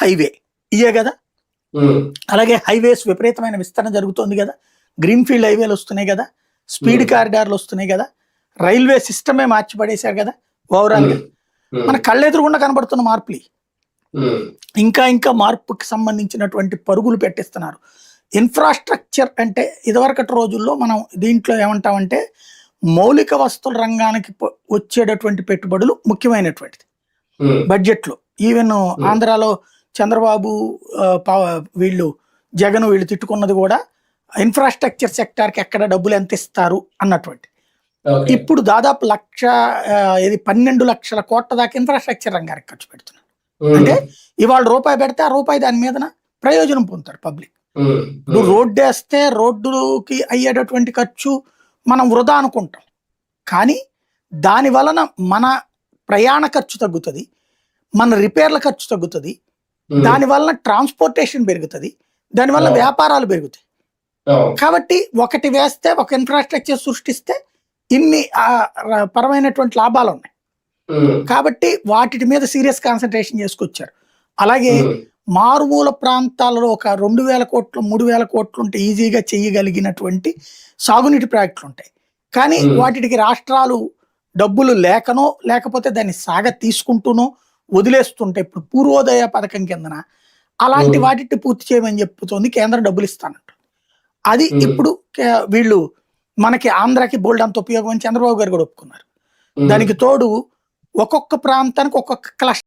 Highway ఇయే కదా. అలాగే హైవేస్ విపరీతమైన విస్తరణ జరుగుతోంది కదా, గ్రీన్ ఫీల్డ్ హైవేలు వస్తున్నాయి కదా, స్పీడ్ కారిడార్లు వస్తున్నాయి కదా, రైల్వే సిస్టమే మార్చి పడేశారు కదా ఓవరాల్ గా. మన కళ్ళెదురుగుండా కనబడుతున్న మార్పులు ఇంకా ఇంకా మార్పుకి సంబంధించినటువంటి పరుగులు పెట్టిస్తున్నారు. ఇన్ఫ్రాస్ట్రక్చర్ అంటే ఇదివరకటి రోజుల్లో మనం దీంట్లో ఏమంటామంటే మౌలిక వస్తువుల రంగానికి వచ్చేటటువంటి పెట్టుబడులు ముఖ్యమైనటువంటిది బడ్జెట్లో. ఈవెన్ ఆంధ్రాలో చంద్రబాబు వీళ్ళు జగన్ వీళ్ళు తిట్టుకున్నది కూడా ఇన్ఫ్రాస్ట్రక్చర్ సెక్టార్కి ఎక్కడ డబ్బులు ఎంత ఇస్తారు అన్నటువంటి. ఇప్పుడు దాదాపు 12 లక్షల కోట్ల దాకా ఇన్ఫ్రాస్ట్రక్చర్ రంగానికి ఖర్చు పెడుతున్నారు. అంటే ఇవాళ రూపాయి పెడితే ఆ రూపాయి దాని మీద ప్రయోజనం పొందుతారు పబ్లిక్. నువ్వు రోడ్డు వేస్తే రోడ్డుకి అయ్యేటటువంటి ఖర్చు మనం వృధా అనుకుంటాం, కానీ దాని వలన మన ప్రయాణ ఖర్చు తగ్గుతుంది, మన రిపేర్ల ఖర్చు తగ్గుతుంది, దాని వలన ట్రాన్స్పోర్టేషన్ పెరుగుతుంది, దానివల్ల వ్యాపారాలు పెరుగుతాయి. కాబట్టి ఒకటి వేస్తే ఒక ఇన్ఫ్రాస్ట్రక్చర్ సృష్టిస్తే ఇన్ని పరమైనటువంటి లాభాలు ఉన్నాయి. కాబట్టి వాటి మీద సీరియస్ కాన్సన్ట్రేషన్ చేసుకొచ్చారు. అలాగే మారుమూల ప్రాంతాలలో ఒక 2,000 కోట్లు 3,000 కోట్లు ఉంటే ఈజీగా చేయగలిగినటువంటి సాగునీటి ప్రాజెక్టులు ఉంటాయి. కానీ వాటికి రాష్ట్రాలు డబ్బులు లేకనో లేకపోతే దాన్ని సాగ తీసుకుంటూనో వదిలేస్తుంటే, ఇప్పుడు పూర్వోదయ పథకం కిందన అలాంటి వాటిని పూర్తి చేయమని చెప్తుంది కేంద్రం, డబ్బులు ఇస్తానంట. అది ఇప్పుడు వీళ్ళు మనకి ఆంధ్రాకి బోల్డ్ అంత ఉపయోగం అని చంద్రబాబు గారు కూడా ఒప్పుకున్నారు. దానికి తోడు ఒక్కొక్క ప్రాంతానికి ఒక్కొక్క క్లస్టర్